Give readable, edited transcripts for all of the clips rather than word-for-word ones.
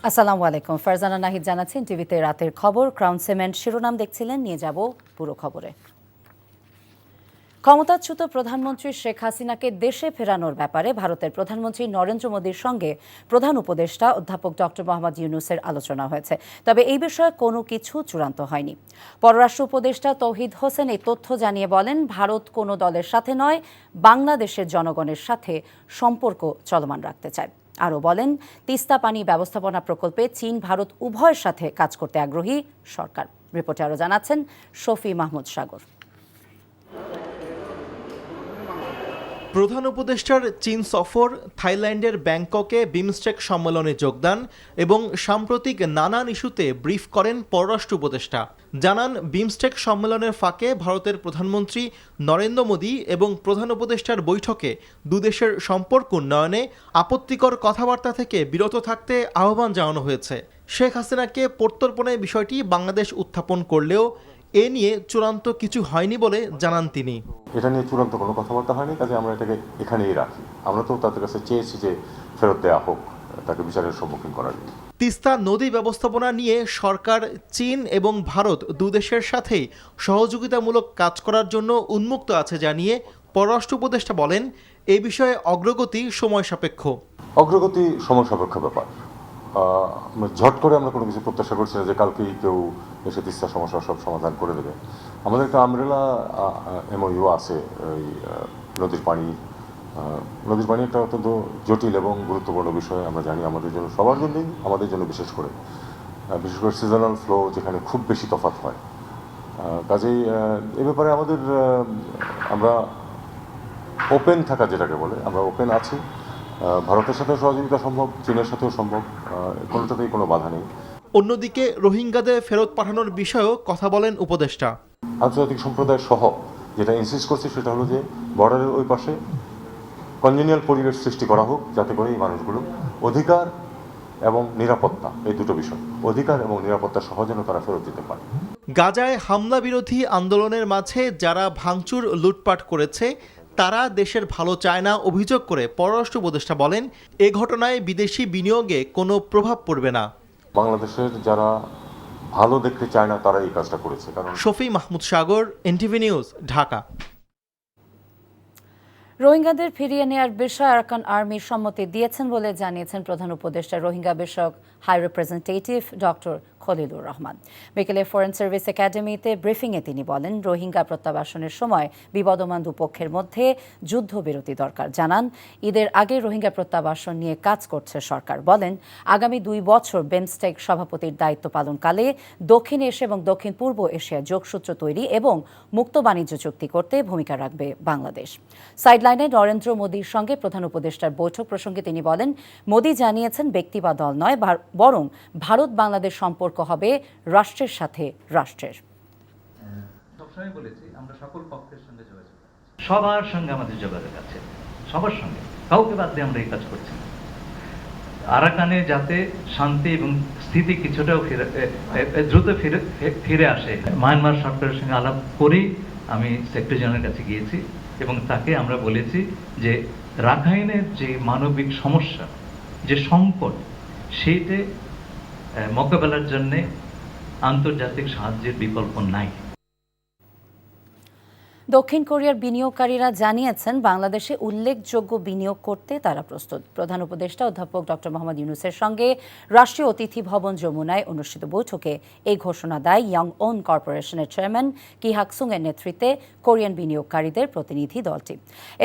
আসসালামু আলাইকুম। ফারজানা নাহিদ জানাচ্ছেন টিভিতে রাতের খবর। ক্রাউন সিমেন্ট শিরোনাম দেখছিলেন, নিয়ে যাব পুরো খবরে। ক্ষমতাচ্যুত প্রধানমন্ত্রী শেখ হাসিনাকে দেশে ফেরানোর ব্যাপারে ভারতের প্রধানমন্ত্রী নরেন্দ্র মোদীর সঙ্গে প্রধান উপদেষ্টা অধ্যাপক ডক্টর মোহাম্মদ ইউনূসের আলোচনা হয়েছে। তবে এই বিষয়ে কোনো কিছু চূড়ান্ত হয়নি। পররাষ্ট্র উপদেষ্টা তৌহিদ হোসেন এই তথ্য জানিয়ে বলেন, ভারত কোনো দলের সাথে নয়, বাংলাদেশের জনগণের সাথে সম্পর্ক চলমান রাখতে চায়। আরও বলেন, তিস্তা পানি ব্যবস্থাপনা প্রকল্পে চীন ভারত উভয়ের সাথে কাজ করতে আগ্রহী সরকার। রিপোর্টে আরও জানাচ্ছেন শফি মাহমুদ সাগর। প্রধান উপদেষ্টার চীন সফর, থাইল্যান্ডের ব্যাংককে বিমস্টেক সম্মেলনে যোগদান এবং সাম্প্রতিক নানান ইস্যুতে ব্রিফ করেন পররাষ্ট্র উপদেষ্টা। জানান, বিমস্টেক সম্মেলনের ফাঁকে ভারতের প্রধানমন্ত্রী নরেন্দ্র মোদী এবং প্রধান উপদেষ্টার বৈঠকে দুদেশের সম্পর্ক উন্নয়নে আপত্তিকর কথাবার্তা থেকে বিরত থাকতে আহ্বান জানানো হয়েছে। শেখ হাসিনাকে প্রত্যর্পণের বিষয়টি বাংলাদেশ উত্থাপন করলেও এ নিয়ে চূড়ান্ত কিছু হয়নি বলে জানান তিনি। এটা নিয়ে চূড়ান্ত কোনো কথাবার্তা হয়নি, কাজে আমরা এটাকে এখানেই রাখি। আমরা তো তাদের কাছে চেয়েছি যে ফেরত দেওয়া হোক, তাকে বিচারের সম্মুখীন করার জন্য। তিস্তা নদী ব্যবস্থাপনা নিয়ে সরকার চীন এবং ভারত দুদেশের সাথেই সহযোগিতামূলক কাজ করার জন্য উন্মুক্ত আছে জানিয়ে পররাষ্ট্র উপদেষ্টা বলেন, এই বিষয়ে অগ্রগতি সময় সাপেক্ষ। অগ্রগতি সময় সাপেক্ষ ব্যাপার। ঝট করে আমরা কোনো কিছু প্রত্যাশা করছি না যে কালকেই কেউ এসে তিস্তা সমস্যার সব সমাধান করে দেবে। আমাদের একটা আমরেলা এমওইউ আছে। ওই নদীর পানি একটা অত্যন্ত জটিল এবং গুরুত্বপূর্ণ বিষয়। আমরা জানি আমাদের জন্য, সবার জন্যই, আমাদের জন্য বিশেষ করে সিজনাল ফ্লো যেখানে খুব বেশি তফাৎ হয়। কাজেই এ ব্যাপারে আমরা ওপেন থাকা, যেটাকে বলে, আমরা ওপেন আছি। ভারতের সাথেও সহযোগিতা সম্ভব, চীনের সাথেও সম্ভব, কোনোটাতেই কোনো বাধা নেই। অন্যদিকে রোহিঙ্গাদের ফেরত পাঠানোর বিষয়েও কথা বলেন উপদেষ্টা। আন্তর্জাতিক সম্প্রদায় সহ যেটা ইনসিস্ট করছে সেটা হলো যে বর্ডারের ওই পাশে কনজেনিয়াল পরিবেশ সৃষ্টি করা হোক, যাতে করে এই মানুষগুলো অধিকার এবং নিরাপত্তা, এই দুটো বিষয়, অধিকার এবং নিরাপত্তা সহ যেন তারা ফেরত যেতে পারে। গাজায় হামলা বিরোধী আন্দোলনের মাঝে যারা ভাঙচুর, লুটপাট করেছে তারা দেশের ভালো চায় না অভিযোগ করে পররাষ্ট্র উপদেষ্টা বলেন, এ ঘটনায় বিদেশি বিনিয়োগে কোনো প্রভাব পড়বে না। বাংলাদেশের যারা ভালো দেখতে চায় না তারা এই কাজটা করেছে। কারণ শফি মাহমুদ সাগর, এনটিভি নিউজ, ঢাকা। রোহিঙ্গাদের ফিরিয়ে নেয়ার বিষয়ে আরাকান আর্মি সম্মতি দিয়েছেন বলে জানিয়েছেন প্রধান উপদেষ্টা রোহিঙ্গা বিষয়ক high representative doctor Khalilur Rahman. বিকেলে ফরেন সার্ভিস একাডেমিতে ব্রিফিংয়ে তিনি বলেন, রোহিঙ্গা প্রত্যাবাসনের সময় বিবদমান দুপক্ষের মধ্যে যুদ্ধবিরতি দরকার। জানান, ঈদের আগে রোহিঙ্গা প্রত্যাবাসন নিয়ে কাজ করছে সরকার। বলেন, আগামী 2 বছর বিমস্টেক সভাপতির দায়িত্ব পালনকালে দক্ষিণ এশিয়া এবং দক্ষিণ পূর্ব এশিয়া যোগসূত্র তৈরি এবং মুক্ত বাণিজ্য চুক্তি করতে ভূমিকা রাখবে বাংলাদেশ। সাইডলাইনে নরেন্দ্র মোদীর সঙ্গে প্রধান উপদেষ্টার বৈঠক প্রসঙ্গে তিনি বলেন, মোদী জানিয়েছেন ব্যক্তি বা দল নয়, বরং ভারত বাংলাদেশ সম্পর্ক হবে রাষ্ট্রের সাথে রাষ্ট্রের। সবসময় বলেছি, আমরা সকল পক্ষের সঙ্গে যোগাযোগ, সবার সঙ্গে আমাদের যোগাযোগ আছে, সবার সঙ্গে, কাউকে বাদ দিয়ে আমরা এই কাজ করছি। আরাকানে যাতে শান্তি এবং স্থিতি কিছুটাও দ্রুত ফিরে আসে, মায়ানমার সরকারের সঙ্গে আলাপ করেই আমি সেক্রেটারি জেনারেলের কাছে গিয়েছি এবং তাকে আমরা বলেছি যে রাখাইনের যে মানবিক সমস্যা, যে সংকট, সেইটা মোকাবেলার জন্য আন্তর্জাতিক সাহায্যের বিকল্প নাই। দক্ষিণ কোরিয়ার বিনিয়োগকারীরা জানিয়েছেন, বাংলাদেশে উল্লেখযোগ্য বিনিয়োগ করতে তারা প্রস্তুত। প্রধান উপদেষ্টা অধ্যাপক ডক্টর মোহাম্মদ ইউনূসের সঙ্গে রাষ্ট্রীয় অতিথি ভবন যমুনায় অনুষ্ঠিত বৈঠকে এই ঘোষণা দেয় ইয়ংওন কর্পোরেশনের চেয়ারম্যান কি হাকসুং এর নেতৃত্বে কোরিয়ান বিনিয়োগকারীদের প্রতিনিধি দলটি।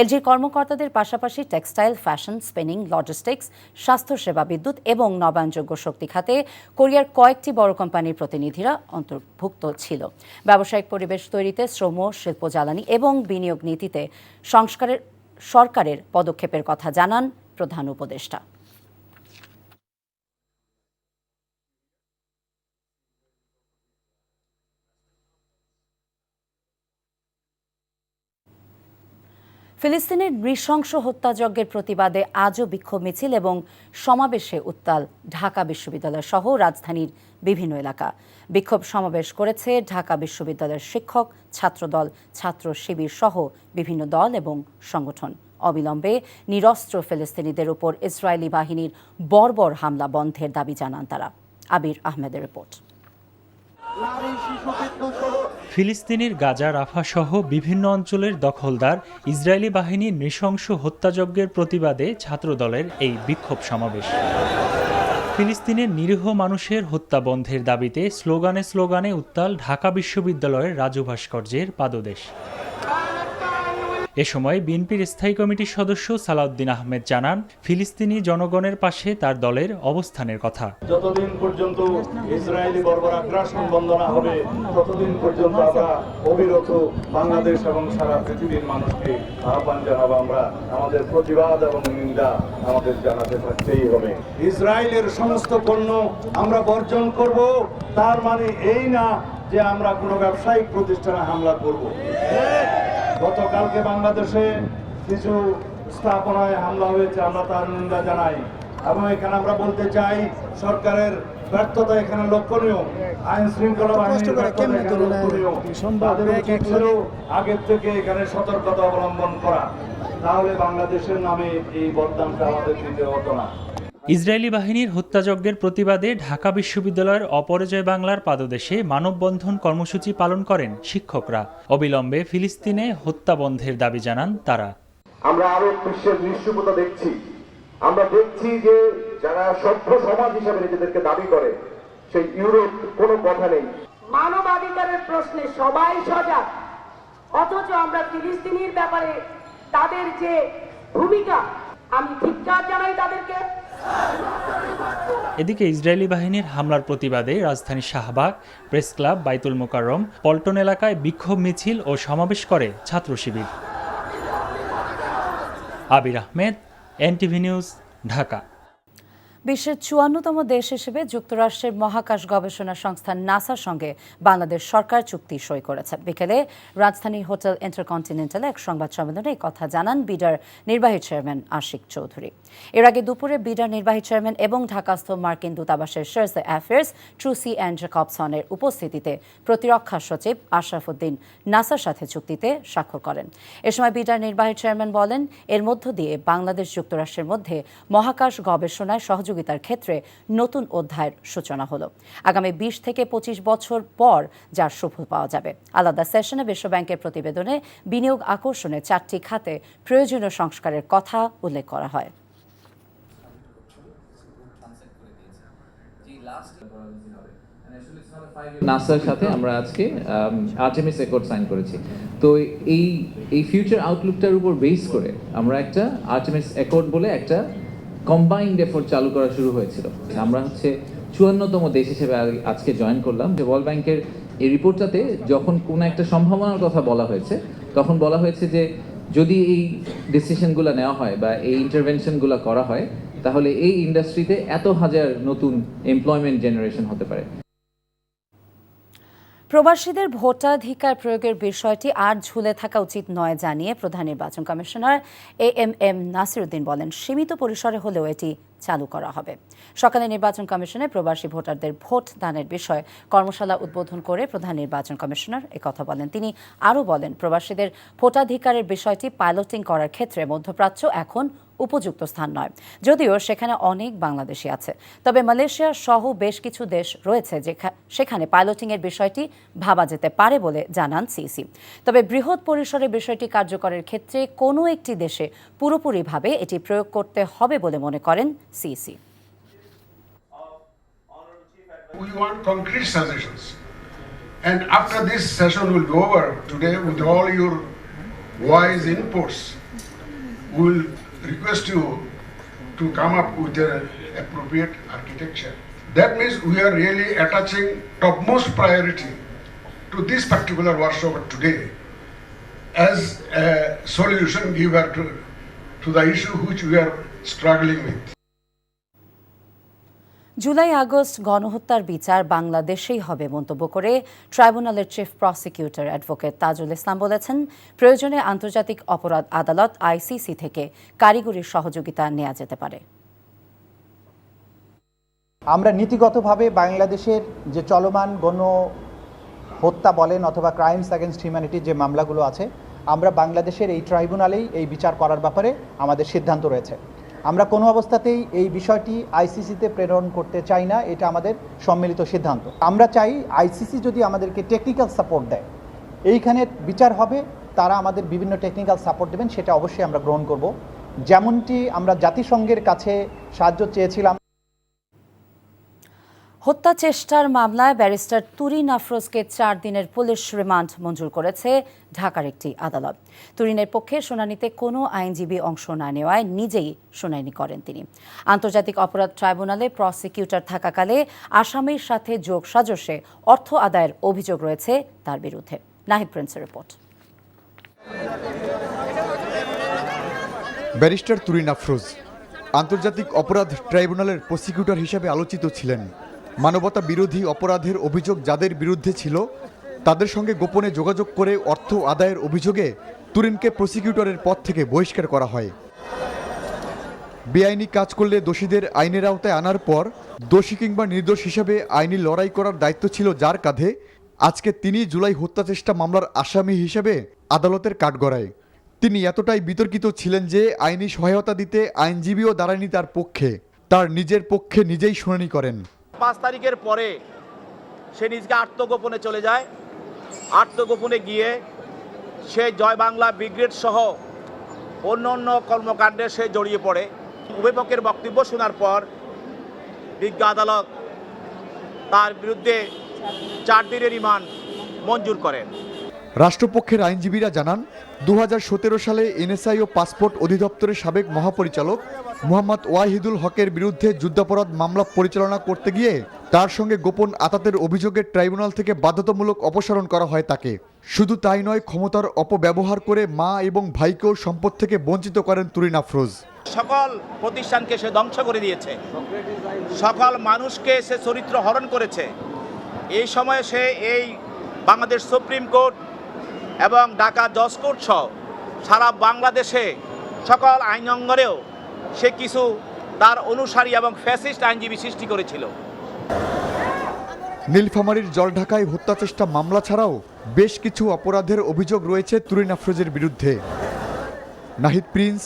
এলজির কর্মকর্তাদের পাশাপাশি টেক্সটাইল, ফ্যাশন, স্পিনিং, লজিস্টিক্স, স্বাস্থ্যসেবা, বিদ্যুৎ এবং নবায়নযোগ্য শক্তি খাতে কোরিয়ার কয়েকটি বড় কোম্পানির প্রতিনিধিরা অন্তর্ভুক্ত ছিল। ব্যবসায়িক পরিবেশ তৈরিতে শ্রম, শিল্প, জ্বালানি এবং বিনিয়োগ নীতিতে সরকারের পদক্ষেপের কথা জানান প্রধান উপদেষ্টা। ফিলিস্তিনের নৃশংস হত্যাযজ্ঞের প্রতিবাদে আজও বিক্ষোভ মিছিল এবং সমাবেশে উত্তাল ঢাকা বিশ্ববিদ্যালয় সহ রাজধানীর বিভিন্ন এলাকা। বিক্ষোভ সমাবেশ করেছে ঢাকা বিশ্ববিদ্যালয়ের শিক্ষক, ছাত্রদল, ছাত্র শিবির সহ বিভিন্ন দল এবং সংগঠন। অবিলম্বে নিরস্ত্র ফিলিস্তিনিদের উপর ইসরায়েলি বাহিনীর বর্বর হামলা বন্ধের দাবি জানান তারা। আবির আহমেদের রিপোর্ট। ফিলিস্তিনির গাজা রাফা সহ বিভিন্ন অঞ্চলের দখলদার ইসরায়েলি বাহিনীর নৃশংস হত্যাযজ্ঞের প্রতিবাদে ছাত্রদলের এই বিক্ষোভ সমাবেশ। ফিলিস্তিনের নিরীহ মানুষের হত্যা বন্ধের দাবিতে স্লোগানে স্লোগানে উত্তাল ঢাকা বিশ্ববিদ্যালয়ের রাজু ভাস্কর্যের পাদদেশ। এ সময় বিএনপির স্থায়ী কমিটির সদস্য সালাউদ্দিন আহমেদ জানান, ফিলিস্তিনি জনগণের পাশে তার দলের অবস্থানের কথা। যতদিন পর্যন্ত ইসরায়েলি বর্বর আগ্রাসন বন্ধ না হবে ততদিন পর্যন্ত আমরা অবিরত বাংলাদেশ এবং সারা পৃথিবীর মানুষকে আহ্বান জানাবো, আমরা আমাদের প্রতিবাদ এবং নিন্দা আমাদের জানাতে থাকতেই হবে। ইসরায়েলের সমস্ত পণ্য আমরা বর্জন করব, তার মানে এই না যে আমরা কোনো ব্যবসায়িক প্রতিষ্ঠানে হামলা করব। গতকালকে বাংলাদেশে কিছু স্থাপনায় হামলা হয়েছে, আমরা তার নিন্দা জানাই এবং এখানে আমরা বলতে চাই সরকারের ব্যর্থতা এখানে লক্ষণীয়, আইন শৃঙ্খলা বাহিনীর ব্যর্থতা এখানে লক্ষণীয়। তাদের উচিত ছিল আগের থেকে এখানে সতর্কতা অবলম্বন করা, তাহলে বাংলাদেশের নামে এই বদনামটা আমাদের দিতে হতো না। ইসরায়েলি বাহিনীর হত্যাযজ্ঞের প্রতিবাদে ঢাকা বিশ্ববিদ্যালয়ের অপরাজয় বাংলার পাদদেশে মানববন্ধন কর্মসূচি পালন করেন শিক্ষকরা। অবিলম্বে ফিলিস্তিনে হত্যা বন্ধের দাবি জানান তারা। আমরা আরো বিশ্বের নিশ্চুপতা দেখছি, আমরা দেখছি যে যারা সভ্য সমাজ হিসেবে নিজেদেরকে দাবি করে সেই ইউরোপ কোনো কথা নেই। মানবাধিকারের প্রশ্নে সবাই সজাগ, অথচ আমরা ফিলিস্তিনির ব্যাপারে তাদের যে ভূমিকা, আমি ধিক্কার জানাই তাদেরকে। এদিকে ইসরায়েলি বাহিনীর হামলার প্রতিবাদে রাজধানী শাহবাগ, প্রেস ক্লাব, বাইতুল মোকাররম, পল্টন এলাকায় বিক্ষোভ মিছিল ও সমাবেশ করে ছাত্র শিবির। আবির আহমেদ, এনটিভি নিউজ, ঢাকা। বিশ্বের 54তম দেশ হিসেবে যুক্তরাষ্ট্রের মহাকাশ গবেষণা সংস্থা নাসার সঙ্গে বাংলাদেশ সরকার চুক্তি সই করেছে। বিকেলে রাজধানীর হোটেল ইন্টারকন্টিনেন্টালে এক সংবাদ সম্মেলনে এই কথা জানান বিডার নির্বাহী চেয়ারম্যান আশিক চৌধুরী। এর আগে দুপুরে বিডার নির্বাহী চেয়ারম্যান এবং ঢাকাস্থ মার্কিন দূতাবাসের চার্জ অ্যাফেয়ার্স ট্রুসি অ্যান্ড জ্যাকবসনের উপস্থিতিতে প্রতিরক্ষা সচিব আশরাফ উদ্দিন নাসার সাথে চুক্তিতে স্বাক্ষর করেন। এ সময় বিডার নির্বাহী চেয়ারম্যান বলেন, এর মধ্য দিয়ে বাংলাদেশ যুক্তরাষ্ট্রের মধ্যে মহাকাশ গবেষণায় সহযোগিতার ক্ষেত্রে নতুন অধ্যায়ের সূচনা হলো। আগামী 20 থেকে 25 বছর পর যার সুফল পাওয়া যাবে। আলাদা সেশনে বিশ্বব্যাংকের প্রতিবেদনে বিনিয়োগ আকর্ষণে 4টি খাতে প্রয়োজনীয় সংস্কারের কথা উল্লেখ করা হয়। নাসার সাথে আমরা আজকে আর্টেমিস অ্যাকর্ড সাইন করেছি। তো এই ফিউচার আউটলুকটার উপর বেস করে আমরা একটা আর্টেমিস অ্যাকর্ড বলে একটা কম্বাইন্ড এফোর্ট চালু করা শুরু হয়েছিল। আমরা 54তম দেশ হিসেবে আজকে জয়েন করলাম। যে ওয়ার্ল্ড ব্যাংকের এই রিপোর্টটাতে যখন কোনো একটা সম্ভাবনার কথা বলা হয়েছে, তখন বলা হয়েছে যে যদি এই ডিসিশনগুলো নেওয়া হয় বা এই ইন্টারভেনশনগুলো করা হয়, তাহলে এই ইন্ডাস্ট্রিতে এত হাজার নতুন এমপ্লয়মেন্ট জেনারেশন হতে পারে। প্রবাসীদের ভোটাধিকার প্রয়োগের বিষয়টি আর ঝুলে থাকা উচিত নয় জানিয়ে প্রধান নির্বাচন কমিশনার এএমএম নাসিরউদ্দিন বলেন, সীমিত পরিসরে হলেও এটি চালু করা হবে। সকালে নির্বাচন কমিশনে প্রবাসী ভোটারদের ভোট দানের বিষয়ে কর্মশালা উদ্বোধন করে প্রধান নির্বাচন কমিশনার একথা বলেন। তিনি আরও বলেন, প্রবাসীদের ভোটাধিকারের বিষয়টি পাইলটিং করার ক্ষেত্রে মধ্যপ্রাচ্য এখন উপযুক্ত স্থান নয়, যদিও সেখানে অনেক বাংলাদেশি আছে। তবে মালয়েশিয়া সহ বেশ কিছু দেশ রয়েছে সেখানে পাইলটিংয়ের বিষয়টি ভাবা যেতে পারে বলে জানান সিইসি। তবে বৃহৎ পরিসরে বিষয়টি কার্যকরের ক্ষেত্রে কোনো একটি দেশে পুরোপুরিভাবে এটি প্রয়োগ করতে হবে বলে মনে করেন CEC. We want concrete suggestions, and after this session will be over today, with all your wise inputs, we will request you to come up with an appropriate architecture. That means we are really attaching topmost priority to this particular workshop today as a solution giver to the issue which we are struggling with. July August গণহত্যার বিচার বাংলাদেশেই হবে মন্তব্য করে ট্রাইব্যুনালের chief prosecutor advocate Tajul Islam বলেছেন, প্রয়োজনে আন্তর্জাতিক অপরাধ আদালত আইসিসি থেকে কারিগরি সহযোগিতা নেওয়া যেতে পারে। আমরা নীতিগতভাবে বাংলাদেশের যে চলমান গণ হত্যা বলেন অথবা ক্রাইমস অ্যাগেনস্ট হিউম্যানিটির যে মামলাগুলো আছে আমরা বাংলাদেশের এই ট্রাইব্যুনালেই এই বিচার করার ব্যাপারে আমাদের সিদ্ধান্ত রয়েছে। আমরা কোনো অবস্থাতেই এই বিষয়টি আইসিসিতে প্রেরণ করতে চাই না, এটা আমাদের সম্মিলিত সিদ্ধান্ত। আমরা চাই আইসিসি যদি আমাদেরকে টেকনিক্যাল সাপোর্ট দেয়, এইখানে বিচার হবে, তারা আমাদের বিভিন্ন টেকনিক্যাল সাপোর্ট দেবেন, সেটা অবশ্যই আমরা গ্রহণ করব, যেমনটি আমরা জাতিসংঘের কাছে সাহায্য চেয়েছিলাম। হত্যা চেষ্টার মামলায় ব্যারিস্টার তুরিন আফরোজকে 4 দিনের পুলিশ রিমান্ড মঞ্জুর করেছে ঢাকার একটি আদালত। তুরিনের পক্ষে শুনানিতে কোনো আইনজীবী অংশ না নেওয়ায় নিজেই শুনানি করেন তিনি। আন্তর্জাতিক অপরাধ ট্রাইব্যুনালে প্রসিকিউটর থাকাকালে আসামির সাথে যোগসাজশে অর্থ আদায়ের অভিযোগ রয়েছে তার বিরুদ্ধে। নাহিদ প্রিন্সের রিপোর্ট। ব্যারিস্টার তুরিন আফরোজ আন্তর্জাতিক অপরাধ ট্রাইব্যুনালের প্রসিকিউটর হিসেবে আলোচিত ছিলেন। মানবতা বিরোধী অপরাধের অভিযোগ যাদের বিরুদ্ধে ছিল তাদের সঙ্গে গোপনে যোগাযোগ করে অর্থ আদায়ের অভিযোগে তুরিনকে প্রসিকিউটরের পদ থেকে বহিষ্কার করা হয়। বেআইনি কাজ করলে দোষীদের আইনের আওতায় আনার পর দোষী কিংবা নির্দোষ হিসাবে আইনি লড়াই করার দায়িত্ব ছিল যার কাঁধে, আজকে তিনি জুলাই হত্যা চেষ্টা মামলার আসামি হিসেবে আদালতের কাঠগড়ায়। তিনি এতটাই বিতর্কিত ছিলেন যে আইনি সহায়তা দিতে আইনজীবীও দাঁড়ায়নি তার পক্ষে, তার নিজের পক্ষে নিজেই শুনানি করেন। 5 তারিখের পরে সে নিজকে আত্মগোপনে চলে যায়। আত্মগোপনে গিয়ে সে জয় বাংলা ব্রিগেড সহ অন্য কর্মকাণ্ডে সে জড়িয়ে পড়ে। উভয় পক্ষের বক্তব্য শোনার পর বিজ্ঞ আদালত তার বিরুদ্ধে 4 দিনের রিমান্ড মঞ্জুর করেন। রাষ্ট্রপক্ষের আইনজীবীরা জানান 2017 সালে এনএসআই ও পাসপোর্ট অধিদপ্তরের সাবেক মহাপরিচালক মোহাম্মদ ওয়াহিদুল হকের বিরুদ্ধে যুদ্ধাপরাধ মামলা পরিচালনা করতে গিয়ে তার সঙ্গে গোপন আতাতের অভিযোগে ট্রাইব্যুনাল থেকে বাধ্যতামূলক অপসারণ করা হয় তাকে। শুধু তাই নয়, ক্ষমতার অপব্যবহার করে মা এবং ভাইকেও সম্পদ থেকে বঞ্চিত করেন তুরিন আফরোজ। সকল প্রতিষ্ঠানকে সে ধ্বংস করে দিয়েছে, সকল মানুষকে সে চরিত্র হরণ করেছে। এই সময়ে সে এই বাংলাদেশ সুপ্রিম কোর্ট এবং ঢাকা জজ কোর্ট সহ সারা বাংলাদেশে সকল আইন অঙ্গনেও সে কিছু তার অনুসারী এবং ফ্যাসিস্ট আইনজীবী সৃষ্টি করেছিল। নীলফামারীর জলঢাকায় হত্যা চেষ্টা মামলা ছাড়াও বেশ কিছু অপরাধের অভিযোগ রয়েছে তুরিন আফরোজের বিরুদ্ধে। Nahid Prince,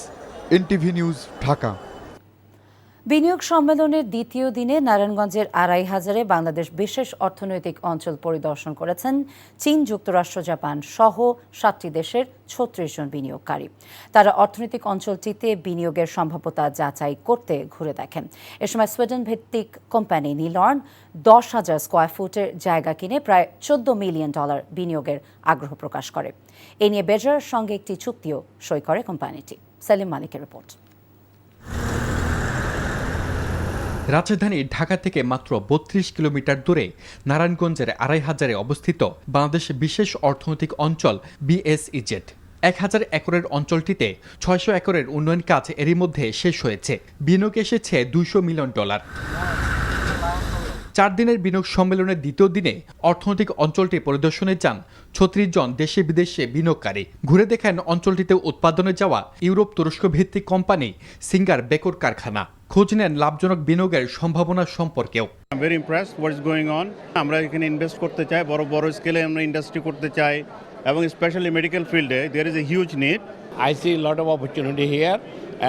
NTV news, Dhaka. বিনিয়োগ সম্মেলনের দ্বিতীয় দিনে নারায়ণগঞ্জের 2500-এ বাংলাদেশ বিশেষ অর্থনৈতিক অঞ্চল পরিদর্শন করেছেন চীন, যুক্তরাষ্ট্র, জাপান সহ 7টি দেশের 36 জন বিনিয়োগকারী। তারা অর্থনৈতিক অঞ্চলটিতে বিনিয়োগের সম্ভাব্যতা যাচাই করতে ঘুরে দেখেন। এ সময় সুইডেন ভিত্তিক কোম্পানি নিলর্ন 10,000 স্কয়ার ফুটের জায়গা কিনে প্রায় $14 মিলিয়ন বিনিয়োগের আগ্রহ প্রকাশ করে। এ নিয়ে বেজারের সঙ্গে একটি চুক্তিও সই করে কোম্পানিটি। সেলিম মালিকের রিপোর্ট। রাজধানী ঢাকা থেকে মাত্র 32 কিলোমিটার দূরে নারায়ণগঞ্জের 2500-এ অবস্থিত বাংলাদেশ বিশেষ অর্থনৈতিক অঞ্চল BSEZ। 1000 একরের অঞ্চলটিতে 600 একরের উন্নয়ন কাজ এরই মধ্যে শেষ হয়েছে। বিনিয়োগ এসেছে $200 মিলিয়ন। 4 দিনের বিনিয়োগ সম্মেলনের দ্বিতীয় দিনে অর্থনৈতিক অঞ্চলটি পরিদর্শনে যান 36 জন দেশে বিদেশে বিনিয়োগকারী। ঘুরে দেখেন অঞ্চলটিতে উৎপাদনে যাওয়া ইউরোপ তুরস্ক ভিত্তিক কোম্পানি সিঙ্গার বেকর কারখানা। খোঁজ নেন লাভজনক বিনিয়োগের সম্ভাবনা সম্পর্কেও। Very impressed what's going on. আমরা এখানে ইনভেস্ট করতে চাই, বড় স্কেলে আমরা ইন্ডাস্ট্রি করতে চাই, এবং স্পেশালি মেডিকেল ফিল্ডে there is a huge need. I see a lot of opportunity here,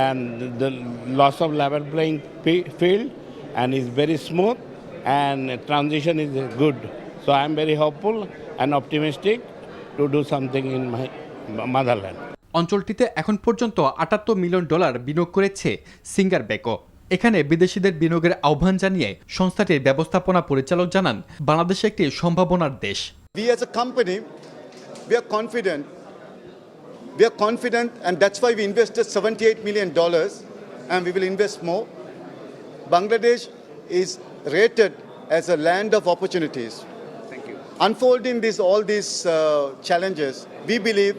and the loss of level playing field and is very smooth, and transition is good. So I am very hopeful and optimistic to do something in my motherland. অঞ্চলটিতে এখন পর্যন্ত $78 million বিনিয়োগ করেছে singer Beko. এখানে বিদেশিদের বিনিয়োগের আহ্বান জানিয়ে সংস্থাটির ব্যবস্থাপনা পরিচালক জানান, বাংলাদেশ একটি সম্ভাবনার দেশ। We as a company, we are confident, and that's why we invested $78 million, and we will invest more. Bangladesh is rated as a land of opportunities. Thank you. Unfolding all these challenges, we believe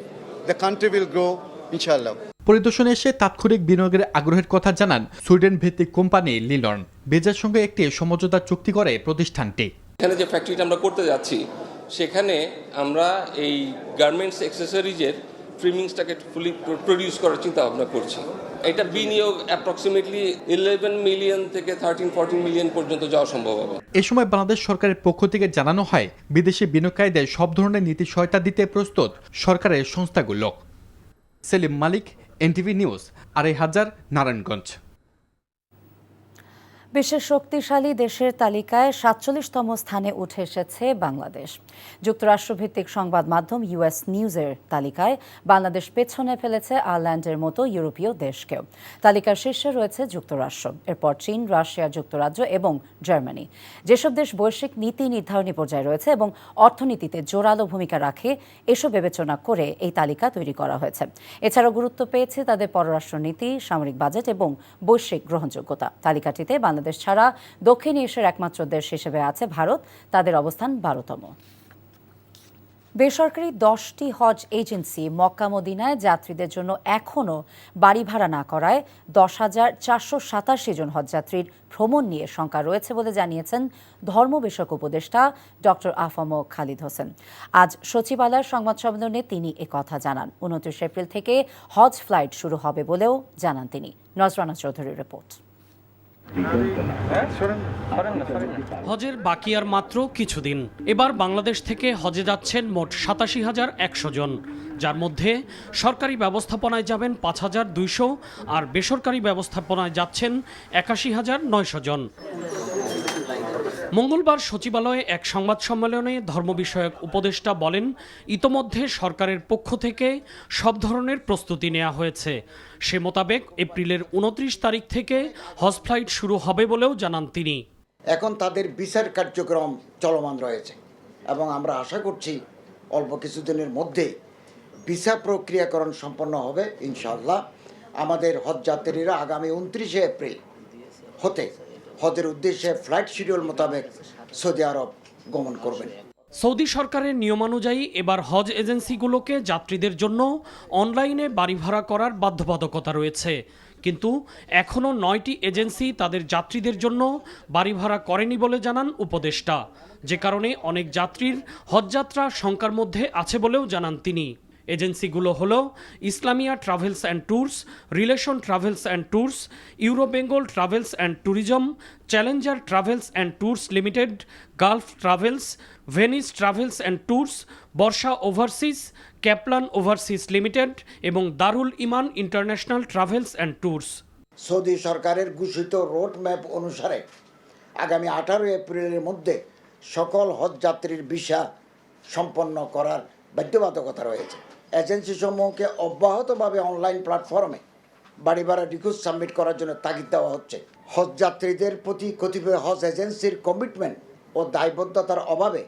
the country will grow, inshallah. পরিদর্শনে এসে তাৎক্ষণিক বিনিয়োগের আগ্রহের কথা জানান Sweden ভিত্তিক company লিলর্ন। বেজার সঙ্গে একটি সমঝোতা চুক্তি করে প্রতিষ্ঠানটি। এখানে যে ফ্যাক্টরিটা আমরা করতে যাচ্ছি সেখানে আমরা এই গার্মেন্টস অ্যাক্সেসরিজের ট্রিমিংসটাকে ফুলি প্রডিউস করার চিন্তা ভাবনা করছি। এটা বিনিয়োগ অ্যাপ্রক্সিমেটলি 11 মিলিয়ন থেকে 13-14 মিলিয়ন পর্যন্ত যাওয়া সম্ভব হবে। এ সময় বাংলাদেশ সরকারের পক্ষ থেকে জানানো হয় বিদেশি বিনিয়োগকারীদের সব ধরনের নীতি সহায়তা দিতে প্রস্তুত সরকারের সংস্থাগুলো। সেলিম মালিক, এনটিভি নিউজ, 2500, নারায়ণগঞ্জ। বিশ্বের শক্তিশালী দেশের তালিকায় 47তম স্থানে উঠে এসেছে বাংলাদেশ। যুক্তরাষ্ট্রভিত্তিক সংবাদ মাধ্যম ইউএস নিউজের তালিকায় বাংলাদেশ পেছনে ফেলেছে আয়ারল্যান্ডের মতো ইউরোপীয় দেশকেও। তালিকার শীর্ষে রয়েছে যুক্তরাষ্ট্র, এরপর চীন, রাশিয়া, যুক্তরাজ্য এবং জার্মানি। যেসব দেশ বৈশ্বিক নীতি নির্ধারণী পর্যায়ে রয়েছে এবং অর্থনীতিতে জোরালো ভূমিকা রাখে, এসব বিবেচনা করে এই তালিকা তৈরি করা হয়েছে। এছাড়াও গুরুত্ব পেয়েছে তাদের পররাষ্ট্রনীতি, সামরিক বাজেট এবং বৈশ্বিক গ্রহণযোগ্যতা। তালিকাটিতে বাংলাদেশ ছাড়া দক্ষিণ এশিয়ার একমাত্র দেশ হিসেবে আছে ভারত, তাদের অবস্থান 12তম। বেসরকারি 10টি হজ এজেন্সি মক্কা মদিনায় যাত্রীদের জন্য এখনও বাড়ি ভাড়া না করায় 10,487 জন হজযাত্রীর ভ্রমণ নিয়ে শঙ্কা রয়েছে বলে জানিয়েছেন ধর্ম বিষয়ক উপদেষ্টা ডক্টর আফম খালিদ হোসেন। আজ সচিবালয়ের সংবাদ সম্মেলনে তিনি একথা জানান। 29 এপ্রিল থেকে হজ ফ্লাইট শুরু হবে বলেও জানান তিনি। নজরানা চৌধুরীর রিপোর্ট। হজের বাকি আর মাত্র কিছুদিন। এবার বাংলাদেশ থেকে হজে যাচ্ছেন মোট 87,100 জন, যার মধ্যে সরকারি ব্যবস্থাপনায় যাবেন 5,200 আর বেসরকারি ব্যবস্থাপনায় যাচ্ছেন 81,900 জন। মঙ্গলবার সচিবালয়ে এক সংবাদ সম্মেলনে ধর্ম বিষয়ক উপদেষ্টা বলেন, ইতোমধ্যে সরকারের পক্ষ থেকে সব ধরনের প্রস্তুতি নেওয়া হয়েছে। সে মোতাবেক এপ্রিলের 29 তারিখ থেকে হজ ফ্লাইট শুরু হবে বলেও জানান তিনি। এখন তাদের বিচার কার্যক্রম চলমান রয়েছে এবং আমরা আশা করছি অল্প কিছুদিনের মধ্যে ভিসা প্রক্রিয়াকরণ সম্পন্ন হবে ইনশাআল্লাহ। আমাদের হজযাত্রীরা আগামী 29 এপ্রিল হতে হজের উদ্দেশ্যে ফ্লাইট শিডিউল মোতাবেক সৌদি আরব গমন করবেন। সৌদি সরকারের নিয়মানুযায়ী এবার হজ এজেন্সিগুলোকে যাত্রীদের জন্য অনলাইনে বাড়ি ভাড়া করার বাধ্যবাধকতা রয়েছে, কিন্তু এখনও 9টি এজেন্সি তাদের যাত্রীদের জন্য বাড়ি ভাড়া করেনি বলে জানান উপদেষ্টা, যে কারণে অনেক যাত্রীর হজযাত্রা শঙ্কার মধ্যে আছে বলেও জানান তিনি। এজেন্সিগুলো হলো Islamia travels and tours, relation travels and tours, Euro Bengal travels and tourism, challenger travels and tours limited, Gulf travels, Venice travels and tours, Barsha overseas, Kaplan overseas limited এবং Darul Iman international travels and tours. Saudi সরকারের ঘোষিত road map অনুসারে আগামী 18 এপ্রিলের মধ্যে সকল হজযাত্রীর visa সম্পন্ন করার বাধ্যবাধকতা রয়েছে। এজেন্সি সমূহকে অব্যাহতভাবে অনলাইন প্ল্যাটফর্মে বাড়ি ভাড়া রিকোয়েস্ট সাবমিট করার জন্য তাগিদ দেওয়া হচ্ছে। হজযাত্রীদের প্রতি কতিপয় হজ এজেন্সির কমিটমেন্ট ও দায়বদ্ধতার অভাবে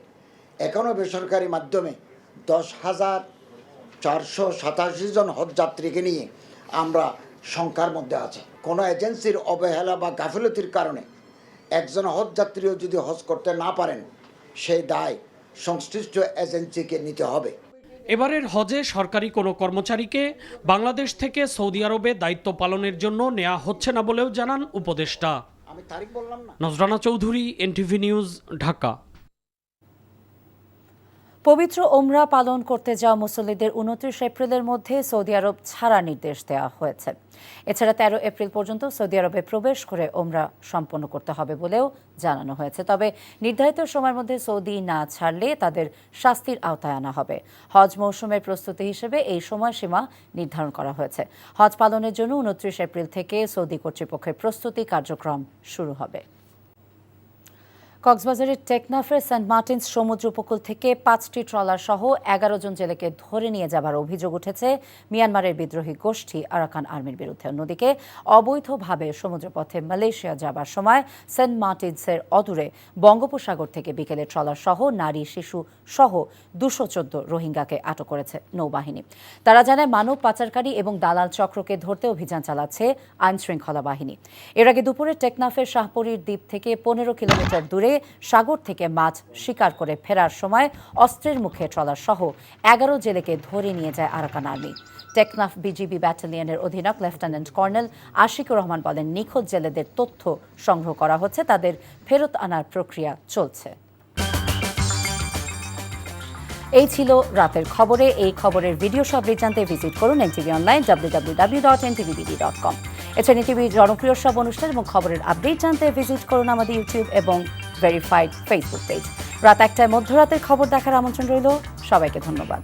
এখনও বেসরকারি মাধ্যমে 10,487 জন হজযাত্রীকে নিয়ে আমরা শঙ্কার মধ্যে আছি। কোনো এজেন্সির অবহেলা বা গাফিলতির কারণে একজন হজযাত্রীও যদি হজ করতে না পারেন, সেই দায় সংশ্লিষ্ট এজেন্সিকে নিতে হবে। এবারের হজে সরকারি কোনো কর্মচারীকে বাংলাদেশ থেকে সৌদি আরবে দায়িত্ব পালনের জন্য নেওয়া হচ্ছে না বলেও জানান উপদেষ্টা। নজরানা চৌধুরী, এনটিভি নিউজ, ঢাকা। পবিত্র ওমরা পালন করতে যাওয়া মুসল্লিদের 29 এপ্রিলের মধ্যে সৌদি আরব ছাড়ার নির্দেশ দেওয়া হয়েছে। এছাড়া 13 এপ্রিল পর্যন্ত সৌদি আরবে প্রবেশ করে ওমরা সম্পন্ন করতে হবে বলেও জানানো হয়েছে। তবে নির্ধারিত সময়ের মধ্যে সৌদি না ছাড়লে তাদের শাস্তির আওতায় আনা হবে। হজ মৌসুমের প্রস্তুতি হিসেবে এই সময়সীমা নির্ধারণ করা হয়েছে। হজ পালনের জন্য 29 এপ্রিল থেকে সৌদি কর্তৃপক্ষের প্রস্তুতি কার্যক্রম শুরু হবে। কক্সবাজারের টেকনাফের সেন্ট মার্টিনস সমুদ্র উপকূল থেকে 5টি ট্রলার সহ 11 জন জেলেকে ধরে নিয়ে যাবার অভিযোগ উঠেছে মিয়ানমারের বিদ্রোহী গোষ্ঠী আরাকান আর্মির বিরুদ্ধে। অন্যদিকে অবৈধভাবে সমুদ্রপথে মালয়েশিয়া যাবার সময় সেন্ট মার্টিনসের অদূরে বঙ্গোপসাগর থেকে বিকেলে ট্রলার সহ নারী, শিশু সহ 214 রোহিঙ্গাকে আটক করেছে নৌবাহিনী। তারা জানায় মানব পাচারকারী এবং দালাল চক্রকে ধরতে অভিযান চালাচ্ছে আইন শৃঙ্খলা বাহিনী। এর আগে দুপুরে টেকনাফের শাহপুরীর দ্বীপ থেকে 15 কিলোমিটার দূরে সাগর থেকে মাছ শিকার করে ফেরার সময় অস্ত্রের মুখে ট্রলার সহ 11 জেলেকে ধরে নিয়ে যায় আরাকান আর্মি। টেকনাফ বিজিবি ব্যাটালিয়নের অধিনায়ক লেফটেন্যান্ট কর্নেল আশিকুর রহমান বলেন, নিখোঁজ জেলেদের তথ্য সংগ্রহ করা হচ্ছে, তাদের ফেরত আনার প্রক্রিয়া চলছে। এই ছিল রাতের খবরে। এই খবরের ভিডিও সবরি জানতে ভিজিট করুন এনটিভি অনলাইন www.ntvbd.com। এছাড়া এনটিভির জনপ্রিয় সব অনুষ্ঠান এবং খবরের আপডেট জানতে ভিজিট করুন আমাদের ইউটিউব এবং ভেরিফাইড ফেসবুক পেজ। রাত 1টায় মধ্যরাতের খবর দেখার আমন্ত্রণ রইল। সবাইকে ধন্যবাদ।